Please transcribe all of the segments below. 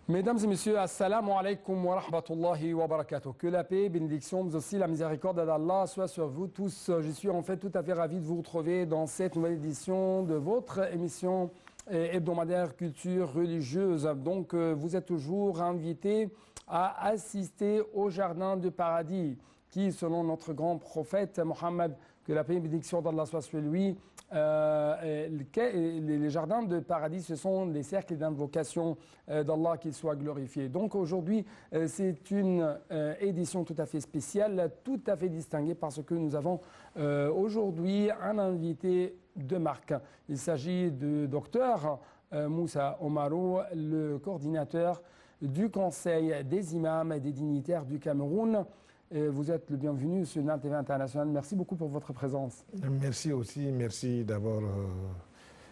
Mesdames et messieurs, assalamu alaikum wa rahmatullahi wa barakatuh. Que la paix, bénédiction, mais aussi la miséricorde d'Allah soit sur vous tous. Je suis en fait tout à fait ravi de vous retrouver dans cette nouvelle édition de votre émission hebdomadaire culture religieuse. Donc, vous êtes toujours invités à assister au jardin du paradis qui, selon notre grand prophète Mohammed, que la paix et bénédiction d'Allah soit sur lui, les jardins de paradis, ce sont les cercles d'invocation d'Allah, qu'il soit glorifié. Donc aujourd'hui, c'est une édition tout à fait spéciale, tout à fait distinguée parce que nous avons aujourd'hui un invité de marque. Il s'agit du docteur Moussa Omarou, le coordinateur du Conseil des imams et des dignitaires du Cameroun. Vous êtes le bienvenu sur NAL TV International. Merci beaucoup pour votre présence. Merci aussi, merci d'abord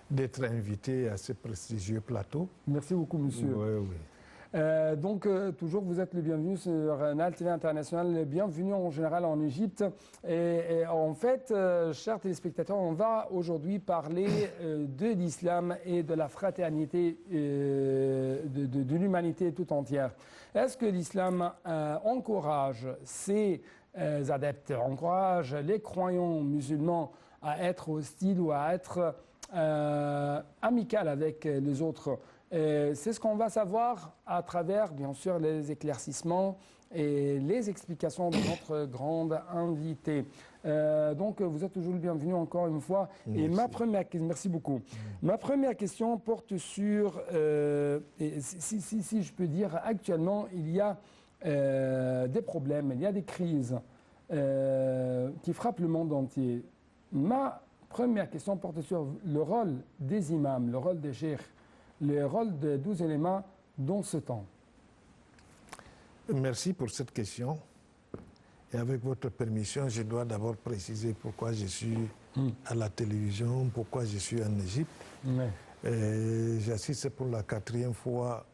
d'être invité à ce prestigieux plateau. Merci beaucoup, monsieur. Oui, oui. Donc, toujours, vous êtes le bienvenu sur NAL TV International, le bienvenu en général en Égypte. Et en fait, chers téléspectateurs, on va aujourd'hui parler de l'islam et de la fraternité de l'humanité tout entière. Est-ce que l'islam encourage ses adeptes, encourage les croyants musulmans à être hostiles ou à être amicales avec les autres? C'est ce qu'on va savoir à travers, bien sûr, les éclaircissements et les explications de notre grande invitée. Donc, vous êtes toujours le bienvenu encore une fois. Merci. Et merci beaucoup. Ma première question porte sur, si je peux dire, actuellement, il y a des problèmes, il y a des crises qui frappent le monde entier. Ma première question porte sur le rôle des imams, le rôle des cheikhs, le rôle des 12 éléments dans ce temps. Merci pour cette question. Et avec votre permission, je dois d'abord préciser pourquoi je suis à la télévision, pourquoi je suis en Égypte. J'assiste pour la 4e fois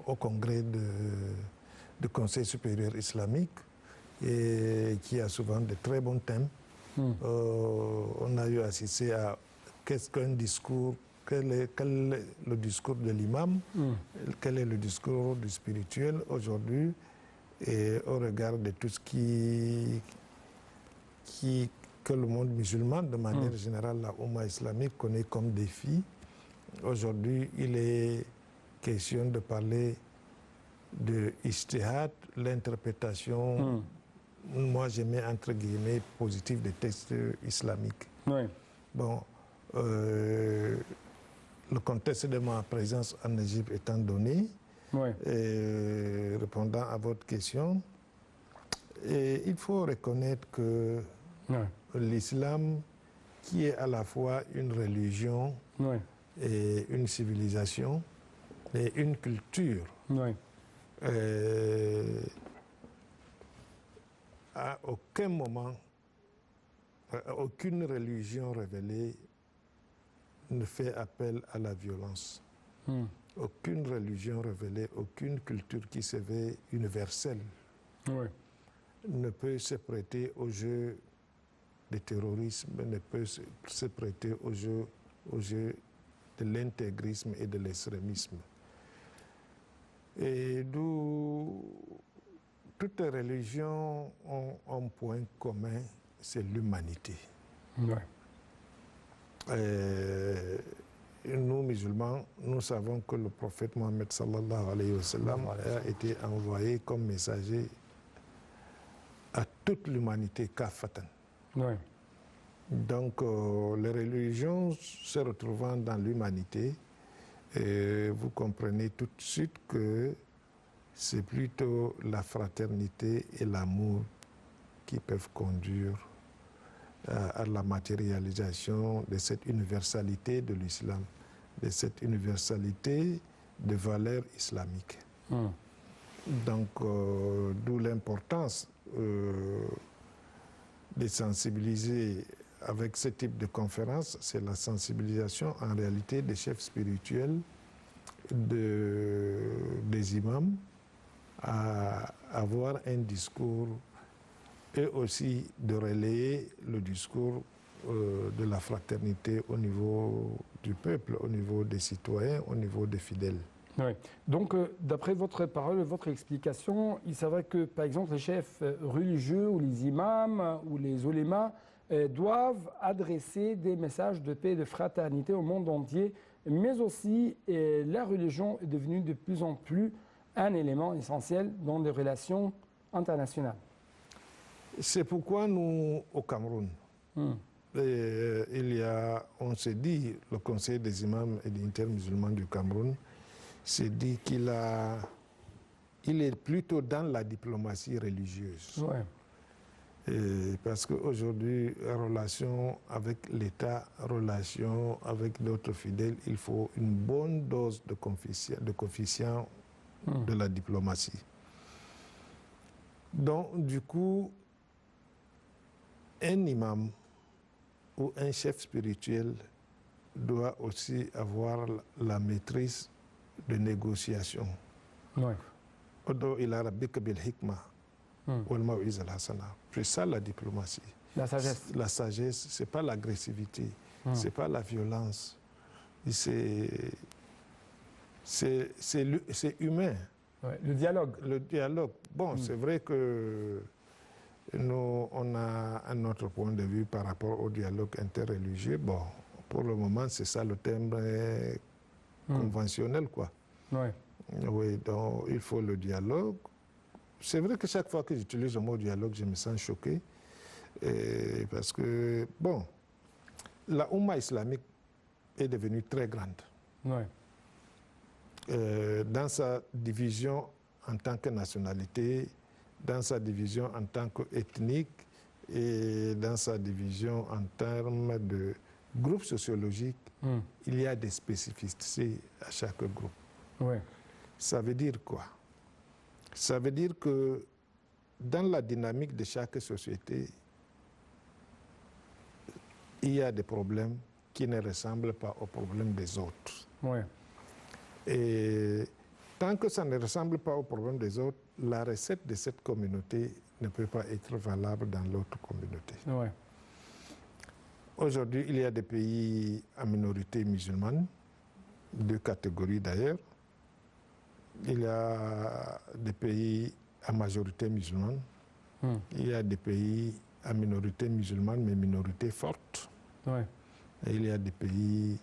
au congrès du Conseil supérieur islamique et qui a souvent de très bons thèmes. On a eu assisté à qu'est-ce qu'un discours, quel est le discours de l'imam, quel est le discours du spirituel aujourd'hui, et au regard de tout ce que le monde musulman, de manière générale, la Oumma islamique connaît comme défi. Aujourd'hui, il est question de parler de ijtihad, l'interprétation, moi je mets entre guillemets, positive des textes islamiques. Oui. Bon, le contexte de ma présence en Égypte étant donné, répondant à votre question, il faut reconnaître que l'islam, qui est à la fois une religion et une civilisation et une culture, à aucun moment, aucune religion révélée ne fait appel à la violence. Aucune religion révélée, aucune culture qui se veut universelle ne peut se prêter au jeu du terrorisme, ne peut se prêter au jeu de l'intégrisme et de l'extrémisme. Et d'où toutes les religions ont un point commun, c'est l'humanité. Nous, musulmans, nous savons que le prophète Mohammed sallallahu alayhi wa sallam a été envoyé comme messager à toute l'humanité kafatan. Donc, les religions se retrouvant dans l'humanité, vous comprenez tout de suite que c'est plutôt la fraternité et l'amour qui peuvent conduire à la matérialisation de cette universalité de l'islam, de cette universalité de valeurs islamiques. Donc, d'où l'importance de sensibiliser avec ce type de conférence, c'est la sensibilisation en réalité des chefs spirituels, des imams, à avoir un discours et aussi de relayer le discours de la fraternité au niveau du peuple, au niveau des citoyens, au niveau des fidèles. Oui. Donc, d'après votre parole, votre explication, il s'avère que, par exemple, les chefs religieux ou les imams ou les oulémas doivent adresser des messages de paix et de fraternité au monde entier, mais aussi la religion est devenue de plus en plus un élément essentiel dans les relations internationales. C'est pourquoi nous, au Cameroun, on s'est dit, le Conseil des imams et des intermusulmans du Cameroun s'est dit qu'il est plutôt dans la diplomatie religieuse. Ouais. Parce qu'aujourd'hui, relation avec l'État, relation avec d'autres fidèles, il faut une bonne dose de coefficient de la diplomatie. Donc, du coup, un imam ou un chef spirituel doit aussi avoir la maîtrise de négociation. Ouais. C'est ça la diplomatie. La sagesse. La sagesse, ce n'est pas l'agressivité, ce n'est pas la violence. C'est humain. Ouais, le dialogue. Le dialogue. Bon, c'est vrai que nous, on a un autre point de vue par rapport au dialogue interreligieux. Bon, pour le moment, c'est ça le thème conventionnel, quoi. Ouais. Oui, donc il faut le dialogue. C'est vrai que chaque fois que j'utilise le mot dialogue, je me sens choqué. Parce que, bon, la Oumma islamique est devenue très grande. Ouais. Dans sa division en tant que nationalité, dans sa division en tant qu'ethnique et dans sa division en termes de groupe sociologique, il y a des spécificités à chaque groupe. Ouais. Ça veut dire quoi? Ça veut dire que dans la dynamique de chaque société, il y a des problèmes qui ne ressemblent pas aux problèmes des autres. Ouais. Et tant que ça ne ressemble pas aux problèmes des autres, la recette de cette communauté ne peut pas être valable dans l'autre communauté. Ouais. Aujourd'hui, il y a des pays à minorité musulmane, deux catégories d'ailleurs. Il y a des pays à majorité musulmane. Il y a des pays à minorité musulmane, mais minorité forte. Ouais. Et il y a des pays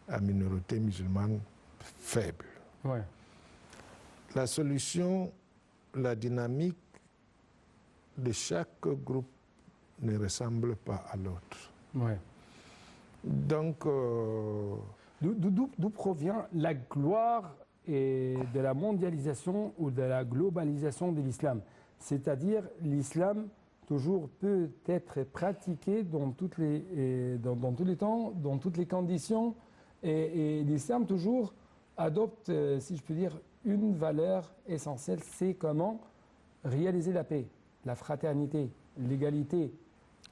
à minorité musulmane faible. Ouais. La solution, la dynamique de chaque groupe ne ressemble pas à l'autre. Ouais. Donc, D'où provient la gloire de la mondialisation ou de la globalisation de l'islam? C'est-à-dire, l'islam toujours peut être pratiqué dans tous les temps, dans toutes les conditions, et l'islam toujours adopte, si je peux dire, une valeur essentielle, c'est comment réaliser la paix, la fraternité, l'égalité.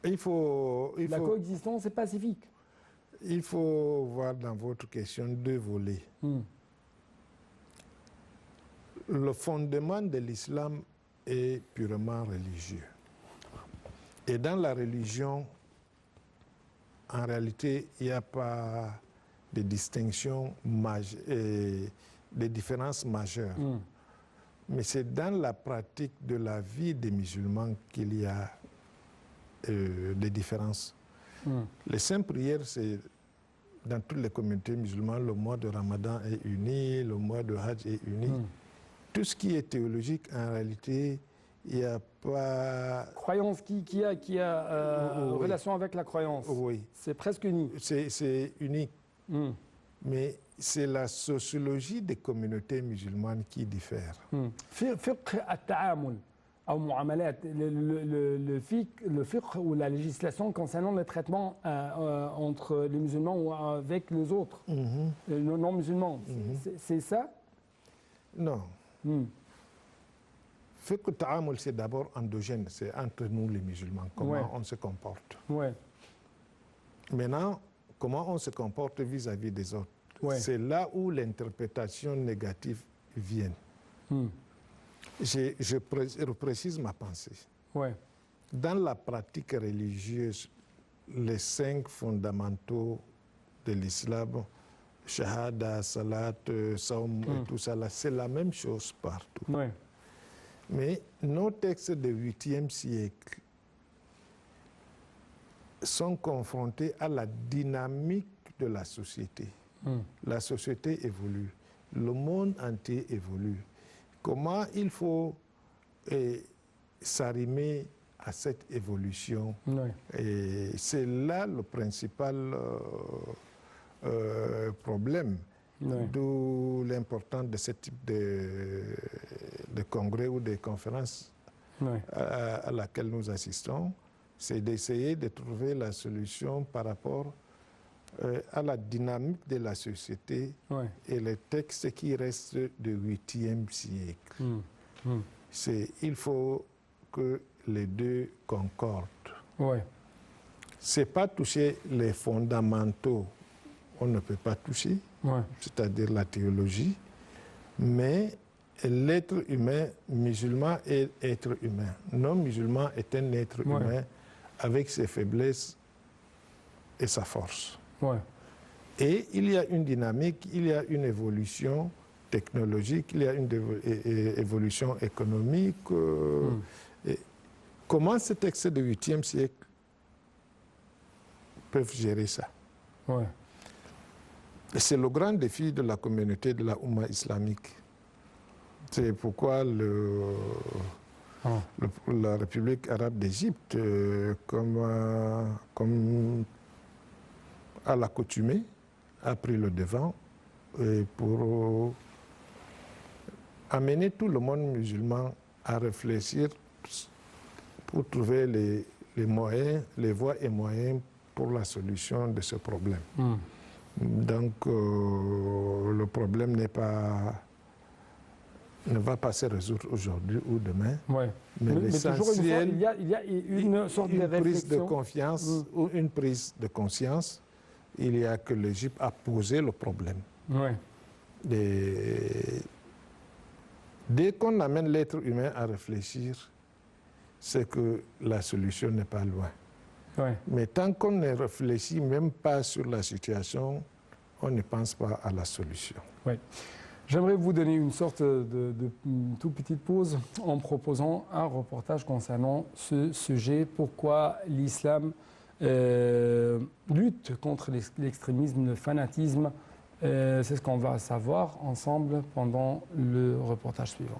La coexistence est pacifique. Il faut voir dans votre question deux volets. Le fondement de l'islam est purement religieux. Et dans la religion, en réalité, il n'y a pas de distinction de différences majeures. Mais c'est dans la pratique de la vie des musulmans qu'il y a des différences. Les saintes prières, c'est dans toutes les communautés musulmanes, le mois de Ramadan est uni, le mois de Hajj est uni. Tout ce qui est théologique, en réalité, il n'y a pas... Croyance qui a relation avec la croyance. Oui. C'est presque unique. C'est unique. Mais c'est la sociologie des communautés musulmanes qui diffère. Le fiqh ou la législation concernant le traitement entre les musulmans ou avec les autres, les non-musulmans, c'est ça? Non. Fiqh ta'amul, c'est d'abord endogène, c'est entre nous les musulmans, comment on se comporte. Ouais. Maintenant, comment on se comporte vis-à-vis des autres. C'est là où l'interprétation négative vient. Je précise ma pensée. Dans la pratique religieuse, les 5 fondamentaux de l'islam, Shahada, Salat, Saum et tout ça, c'est la même chose partout. Oui. Mais nos textes du 8e siècle sont confrontés à la dynamique de la société. La société évolue, le monde entier évolue. Comment il faut s'arrimer à cette évolution? Et c'est là le principal problème. D'où l'importance de ce type de congrès ou de conférences à laquelle nous assistons, c'est d'essayer de trouver la solution par rapport à la dynamique de la société et les textes qui restent du 8e siècle. Il faut que les deux concordent. Ce n'est pas toucher les fondamentaux, on ne peut pas toucher, c'est-à-dire la théologie, mais l'être humain, musulman est être humain. Non musulman est un être humain avec ses faiblesses et sa force. Et il y a une dynamique, il y a une évolution technologique, il y a une évolution économique. Et comment ces textes du 8e siècle peuvent gérer ça? C'est le grand défi de la communauté de la Oumma islamique. C'est pourquoi la République arabe d'Égypte, comme à l'accoutumée, a pris le devant pour amener tout le monde musulman à réfléchir pour trouver les moyens, les voies et moyens pour la solution de ce problème. Donc, le problème ne va pas se résoudre aujourd'hui ou demain. Mais l'essentiel, il y a une sorte de réflexion. Prise de confiance ou une prise de conscience. Il y a que l'Égypte a posé le problème. Dès qu'on amène l'être humain à réfléchir, c'est que la solution n'est pas loin. Mais tant qu'on ne réfléchit même pas sur la situation, on ne pense pas à la solution. J'aimerais vous donner une sorte de toute petite pause en proposant un reportage concernant ce sujet. Pourquoi l'islam lutte contre l'extrémisme, le fanatisme. C'est ce qu'on va savoir ensemble pendant le reportage suivant.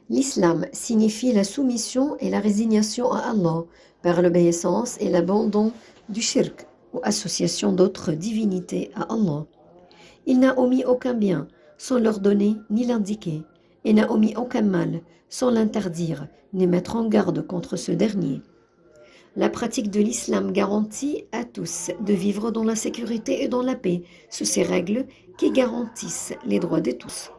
L'islam signifie la soumission et la résignation à Allah par l'obéissance et l'abandon du shirk ou association d'autres divinités à Allah. Il n'a omis aucun bien sans l'ordonner ni l'indiquer, et n'a omis aucun mal sans l'interdire ni mettre en garde contre ce dernier. La pratique de l'islam garantit à tous de vivre dans la sécurité et dans la paix sous ces règles qui garantissent les droits de tous.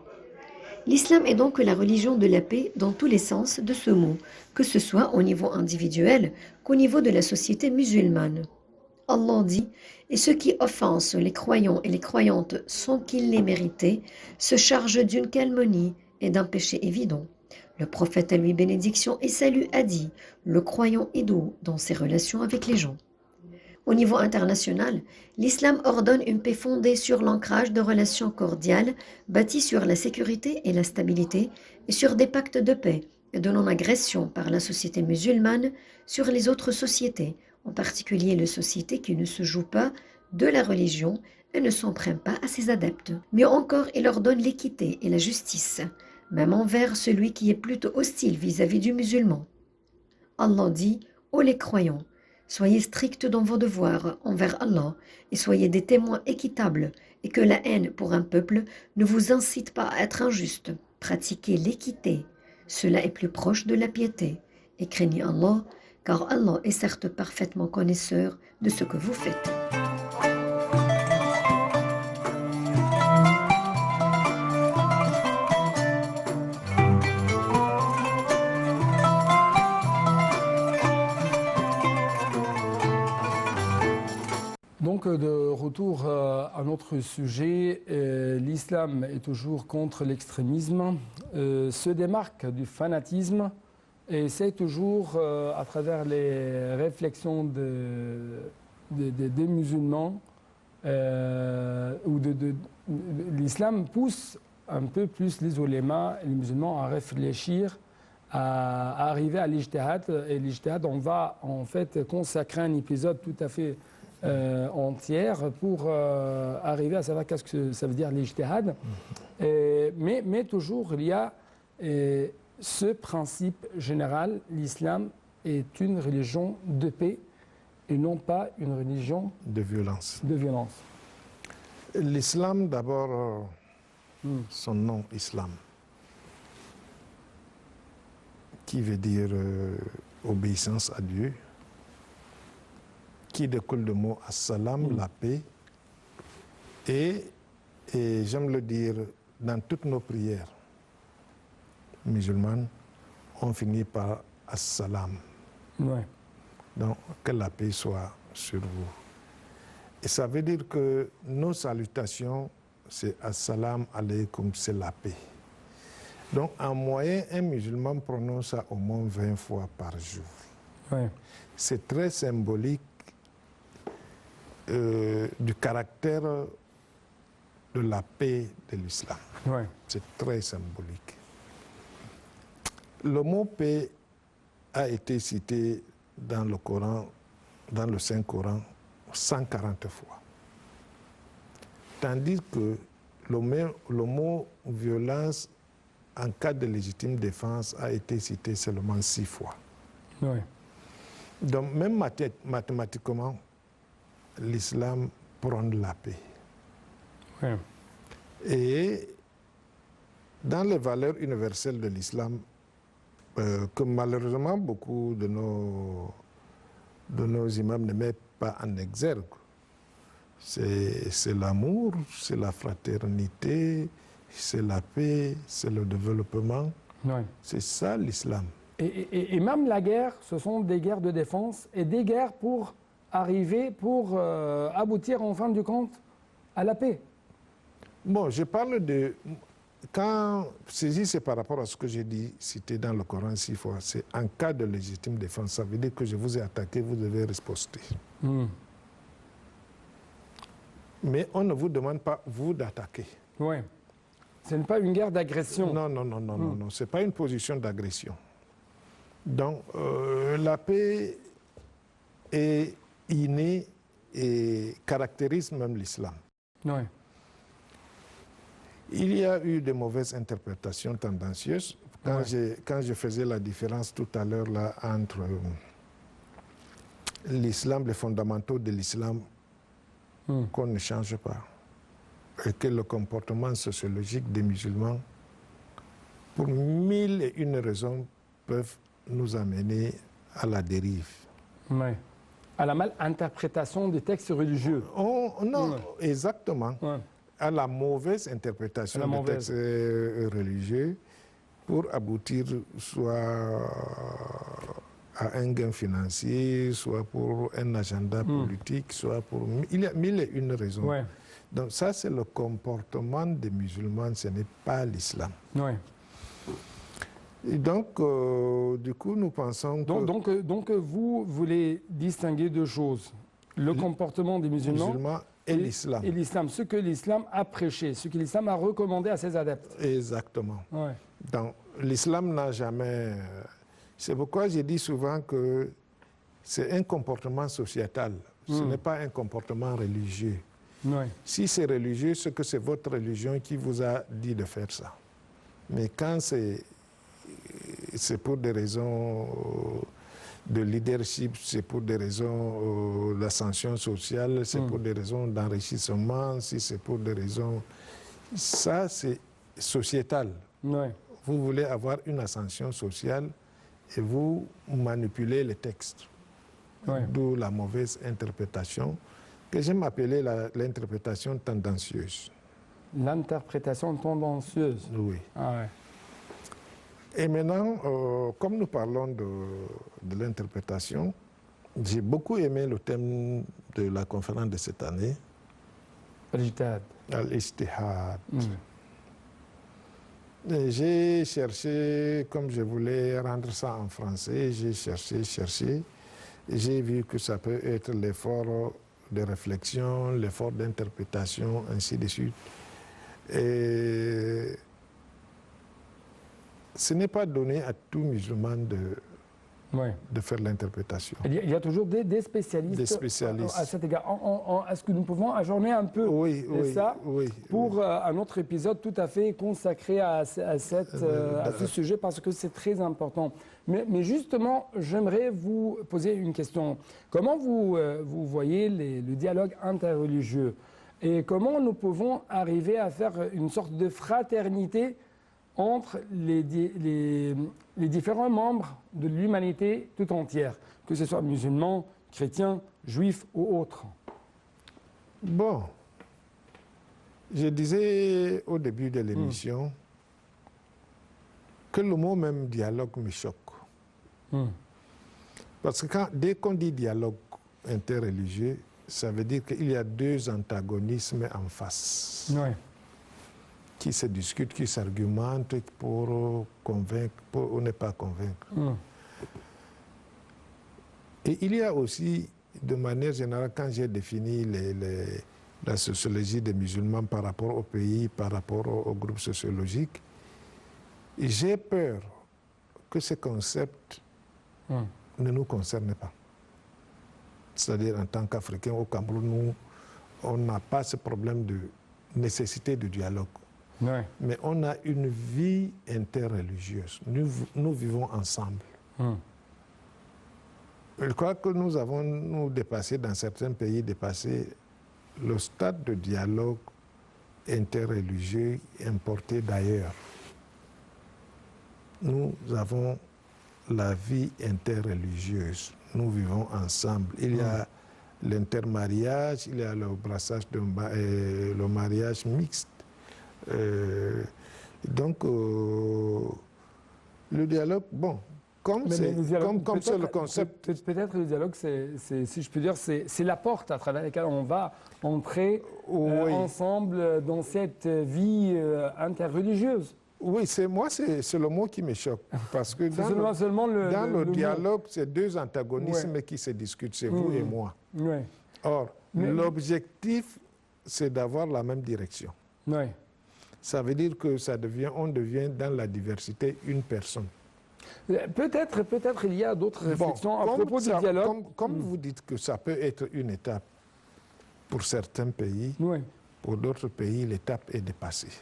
L'islam est donc la religion de la paix dans tous les sens de ce mot, que ce soit au niveau individuel qu'au niveau de la société musulmane. Allah dit « Et ceux qui offensent les croyants et les croyantes sans qu'ils l'aient mérité se chargent d'une calomnie et d'un péché évident. » Le prophète, à lui bénédiction et salut, a dit « Le croyant est doux dans ses relations avec les gens. » Au niveau international, l'islam ordonne une paix fondée sur l'ancrage de relations cordiales, bâties sur la sécurité et la stabilité, et sur des pactes de paix et de non-agression par la société musulmane sur les autres sociétés, en particulier les sociétés qui ne se jouent pas de la religion et ne s'en prennent pas à ses adeptes. Mieux encore, il ordonne l'équité et la justice, même envers celui qui est plutôt hostile vis-à-vis du musulman. Allah dit « Ô les croyants, soyez stricts dans vos devoirs envers Allah et soyez des témoins équitables et que la haine pour un peuple ne vous incite pas à être injuste. Pratiquez l'équité, cela est plus proche de la piété. Et craignez Allah, car Allah est certes parfaitement connaisseur de ce que vous faites. » Donc de retour à notre sujet. L'islam est toujours contre l'extrémisme, se démarque du fanatisme et essaie toujours, à travers les réflexions des musulmans, l'islam pousse un peu plus les ulémas, les musulmans à réfléchir, à arriver à l'ijtihad. Et l'ijtihad, on va en fait consacrer un épisode tout à fait entière pour arriver à savoir qu'est-ce que ça veut dire l'ijtihad. Mais toujours, il y a ce principe général, l'islam est une religion de paix et non pas une religion de violence. L'islam, d'abord, son nom, islam, qui veut dire obéissance à Dieu, qui découle du mot assalam, la paix, et j'aime le dire, dans toutes nos prières musulmanes, on finit par assalam. Ouais. Donc, que la paix soit sur vous. Et ça veut dire que nos salutations, c'est assalam alaykum, c'est la paix. Donc, en moyenne, un musulman prononce ça au moins 20 fois par jour. Ouais. C'est très symbolique du caractère de la paix de l'islam. Ouais. C'est très symbolique. Le mot paix a été cité dans le Coran, dans le Saint-Coran, 140 fois. Tandis que le mot violence en cas de légitime défense a été cité seulement 6 fois. Ouais. Donc même mathématiquement, l'islam prône la paix. Ouais. Et dans les valeurs universelles de l'islam, que malheureusement beaucoup de nos imams ne mettent pas en exergue, c'est l'amour, c'est la fraternité, c'est la paix, c'est le développement. Ouais. C'est ça l'islam. Et même la guerre, ce sont des guerres de défense et des guerres pour arriver, pour aboutir en fin de compte à la paix. Bon, je parle de... Quand c'est par rapport à ce que j'ai dit, cité dans le Coran 6 fois, c'est en cas de légitime défense. Ça veut dire que je vous ai attaqué, vous devez riposter. Mais on ne vous demande pas, vous, d'attaquer. Oui. Ce n'est pas une guerre d'agression. Non, non, non, non, non, non. Ce n'est pas une position d'agression. Donc, la paix est innée et caractérise même l'islam. Oui. Il y a eu de mauvaises interprétations tendancieuses. Quand je faisais la différence tout à l'heure là entre l'islam, les fondamentaux de l'islam qu'on ne change pas, et que le comportement sociologique des musulmans, pour 1001 raisons, peuvent nous amener à la dérive. Oui. À la mal-interprétation des textes religieux. Non, exactement. Ouais. À la mauvaise interprétation des textes religieux pour aboutir soit à un gain financier, soit pour un agenda politique, soit pour... Il y a 1001 raisons. Ouais. Donc ça, c'est le comportement des musulmans, ce n'est pas l'islam. Ouais. Et donc, du coup, nous pensons que... Donc vous voulez distinguer deux choses. Le comportement des musulmans et l'islam. Et l'islam, ce que l'islam a prêché, ce que l'islam a recommandé à ses adeptes. Exactement. Ouais. Donc, l'islam n'a jamais... C'est pourquoi je dis souvent que c'est un comportement sociétal. Ce n'est pas un comportement religieux. Ouais. Si c'est religieux, c'est que c'est votre religion qui vous a dit de faire ça. Mais quand c'est pour des raisons de leadership, c'est pour des raisons d'ascension sociale, c'est pour des raisons d'enrichissement, si c'est pour des raisons... Ça, c'est sociétal. Ouais. Vous voulez avoir une ascension sociale et vous manipulez les textes. Ouais. D'où la mauvaise interprétation, que j'aime appeler l'interprétation tendancieuse. L'interprétation tendancieuse. Oui. Ah ouais. Et maintenant, comme nous parlons de l'interprétation, j'ai beaucoup aimé le thème de la conférence de cette année, Al-Ijtihad. Al-Ijtihad. J'ai cherché, comme je voulais rendre ça en français, j'ai cherché. J'ai vu que ça peut être l'effort de réflexion, l'effort d'interprétation, ainsi de suite. Et ce n'est pas donné à tout musulman de faire l'interprétation. Il y a toujours des spécialistes, à cet égard. Est-ce que nous pouvons ajourner un peu ça pour un autre épisode tout à fait consacré à ce sujet parce que c'est très important. Mais justement, j'aimerais vous poser une question. Comment vous voyez le dialogue interreligieux et comment nous pouvons arriver à faire une sorte de fraternité entre les différents membres de l'humanité tout entière, que ce soit musulmans, chrétiens, juifs ou autres? Bon, je disais au début de l'émission que le mot même dialogue me choque. Parce que dès qu'on dit dialogue interreligieux, ça veut dire qu'il y a deux antagonismes en face. Qui se discutent, qui s'argumentent pour convaincre, pour ne pas convaincre. Et il y a aussi, de manière générale, quand j'ai défini la sociologie des musulmans par rapport au pays, par rapport au groupe sociologique, j'ai peur que ce concept ne nous concerne pas. C'est-à-dire, en tant qu'Africains au Cameroun, on n'a pas ce problème de nécessité de dialogue. Mais on a une vie interreligieuse. Nous vivons ensemble. Je crois que nous avons dépassé, dans certains pays, dépassé le stade de dialogue interreligieux importé d'ailleurs. Nous avons la vie interreligieuse. Nous vivons ensemble. Il y a l'intermariage, il y a le brassage, le mariage mixte. Donc, le dialogue, bon, comme c'est le concept... Peut-être le dialogue, si je peux dire, c'est la porte à travers laquelle on va entrer ensemble dans cette vie interreligieuse. Oui, c'est le mot qui me choque. Parce que dans le dialogue, c'est deux antagonismes qui se discutent, c'est vous et moi. Or, l'objectif, c'est d'avoir la même direction. Ça veut dire que on devient dans la diversité une personne. Peut-être il y a d'autres réflexions à propos du dialogue. Comme vous dites que ça peut être une étape pour certains pays, pour d'autres pays, l'étape est dépassée.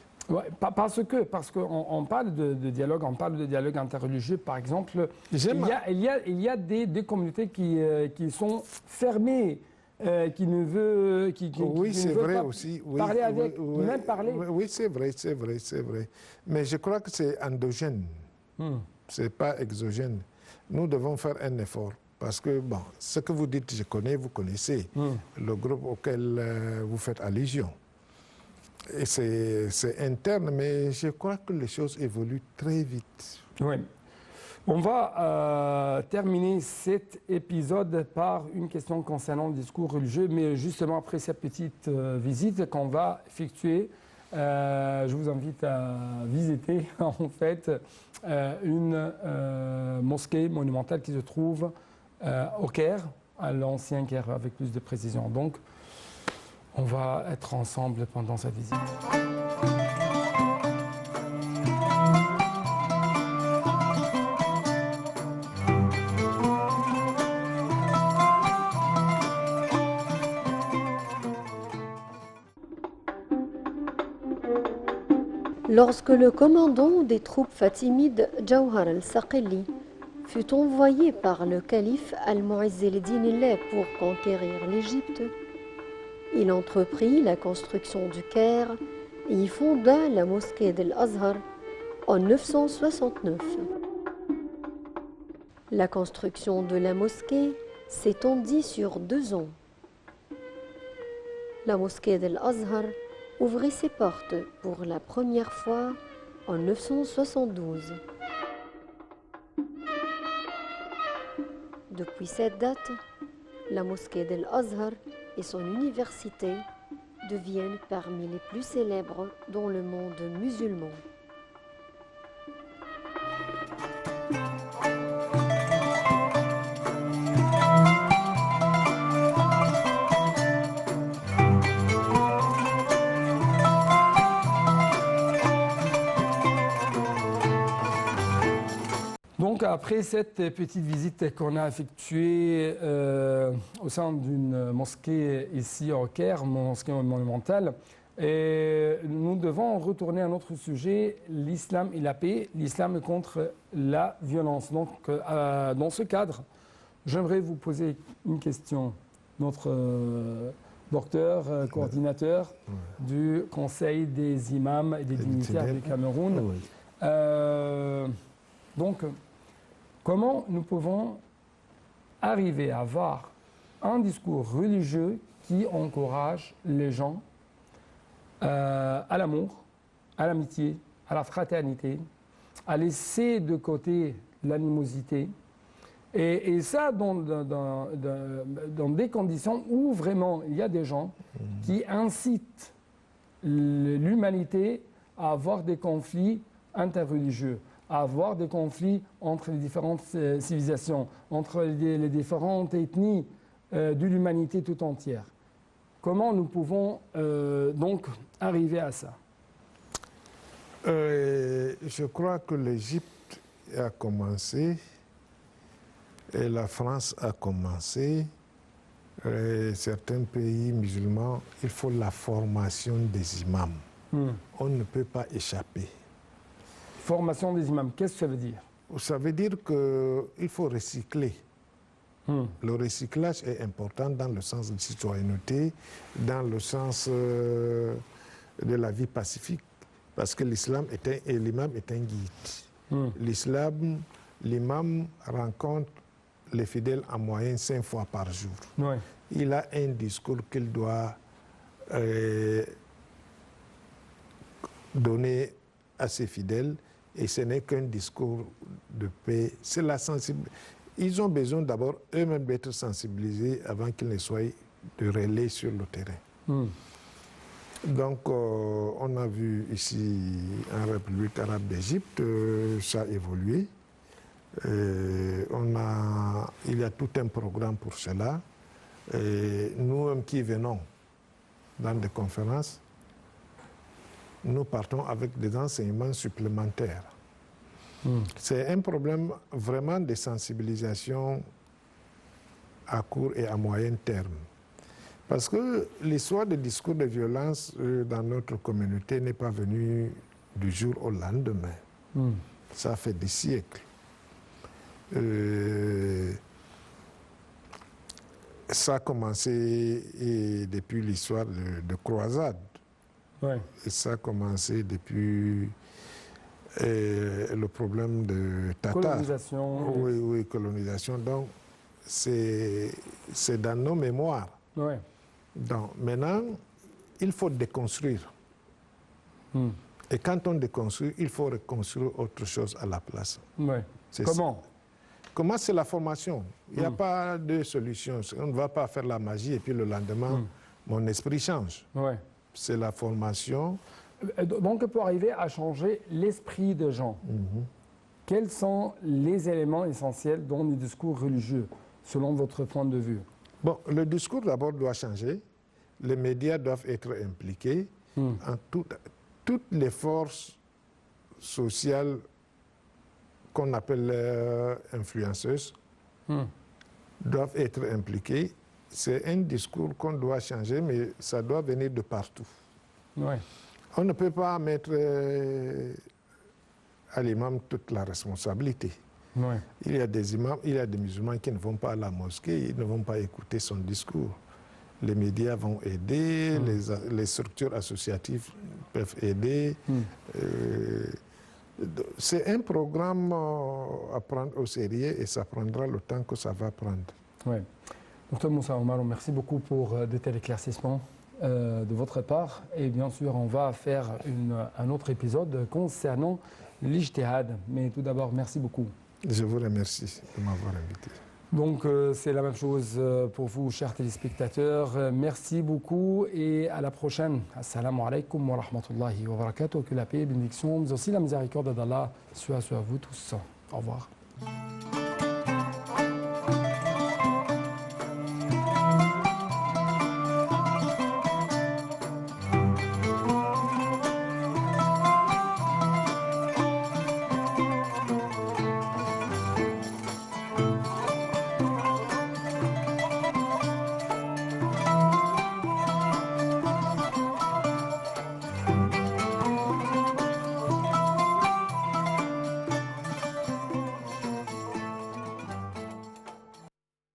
Parce qu'on parle de dialogue, on parle de dialogue interreligieux, par exemple. Il y a des communautés qui sont fermées, qui ne veulent pas parler avec, même parler. Oui, c'est vrai. Mais je crois que c'est endogène, ce n'est pas exogène. Nous devons faire un effort. Parce que, bon, ce que vous dites, je connais, vous connaissez le groupe auquel vous faites allusion. Et c'est interne, mais je crois que les choses évoluent très vite. Oui. On va terminer cet épisode par une question concernant le discours religieux, mais justement après cette petite visite qu'on va effectuer, je vous invite à visiter en fait une mosquée monumentale qui se trouve au Caire, à l'ancien Caire avec plus de précision. Donc, on va être ensemble pendant cette visite. Lorsque le commandant des troupes fatimides, Jawhar al-Saqili, fut envoyé par le calife Al-Mu'izz el-Din pour conquérir l'Égypte, il entreprit la construction du Caire et y fonda la mosquée d'Al-Azhar en 969. La construction de la mosquée s'étendit sur 2 ans. La mosquée d'Al-Azhar ouvrit ses portes pour la première fois en 972. Depuis cette date, la mosquée d'Al-Azhar et son université deviennent parmi les plus célèbres dans le monde musulman. Donc après cette petite visite qu'on a effectuée au sein d'une mosquée ici au Caire, mosquée monumentale, et nous devons retourner à notre sujet, l'islam et la paix, l'islam contre la violence. Donc dans ce cadre, j'aimerais vous poser une question. Notre docteur, coordinateur du Conseil des imams et des dignitaires du Cameroun. Donc, comment nous pouvons arriver à avoir un discours religieux qui encourage les gens à l'amour, à l'amitié, à la fraternité, à laisser de côté l'animosité, et ça dans des conditions où vraiment il y a des gens qui incitent l'humanité à avoir des conflits interreligieux, à avoir des conflits entre les différentes civilisations, entre les différentes ethnies de l'humanité tout entière. Comment nous pouvons donc arriver à ça? Je crois que l'Égypte a commencé et la France a commencé. Certains pays musulmans, il faut la formation des imams. On ne peut pas échapper. Formation des imams, qu'est-ce que ça veut dire? Ça veut dire qu'il faut recycler. Le recyclage est important dans le sens de citoyenneté, dans le sens de la vie pacifique, parce que l'islam et l'imam est un guide. L'imam rencontre les fidèles en moyenne 5 fois par jour. Ouais. Il a un discours qu'il doit donner à ses fidèles, et ce n'est qu'un discours de paix. C'est la sensibilité. Ils ont besoin d'abord eux-mêmes d'être sensibilisés avant qu'ils ne soient de relais sur le terrain. Donc, on a vu ici en République arabe d'Égypte, ça a évolué. Il y a tout un programme pour cela. Nous-mêmes qui venons dans des conférences, nous partons avec des enseignements supplémentaires. C'est un problème vraiment de sensibilisation à court et à moyen terme. Parce que l'histoire des discours de violence dans notre communauté n'est pas venue du jour au lendemain. Ça fait des siècles. Ça a commencé depuis l'histoire de croisade. Ouais. Et ça a commencé depuis le problème de Tatar. Colonisation. Oui, colonisation. Donc, c'est dans nos mémoires. Ouais. Donc, maintenant, il faut déconstruire. Et quand on déconstruit, il faut reconstruire autre chose à la place. Ouais. Comment? Comment? C'est la formation. Il n'y a pas de solution. On ne va pas faire la magie et puis le lendemain, mon esprit change. Ouais. C'est la formation. Donc, pour arriver à changer l'esprit des gens, quels sont les éléments essentiels dans les discours religieux, selon votre point de vue? Bon, le discours d'abord doit changer. Les médias doivent être impliqués. En toutes les forces sociales qu'on appelle influenceuses doivent être impliquées. C'est un discours qu'on doit changer, mais ça doit venir de partout. Ouais. On ne peut pas mettre à l'imam toute la responsabilité. Ouais. Il y a des imams, il y a des musulmans qui ne vont pas à la mosquée, ils ne vont pas écouter son discours. Les médias vont aider, les structures associatives peuvent aider. C'est un programme à prendre au sérieux et ça prendra le temps que ça va prendre. Ouais. Docteur Moussa Omaro, merci beaucoup pour de tels éclaircissements de votre part. Et bien sûr, on va faire un autre épisode concernant l'ijtihad. Mais tout d'abord, merci beaucoup. Je vous remercie de m'avoir invité. Donc c'est la même chose pour vous, chers téléspectateurs. Merci beaucoup et à la prochaine. Assalamu alaikum wa rahmatullahi wa barakatuh. Que la paix et bénédiction, mais aussi la miséricorde d'Allah soit sur vous tous. Au revoir.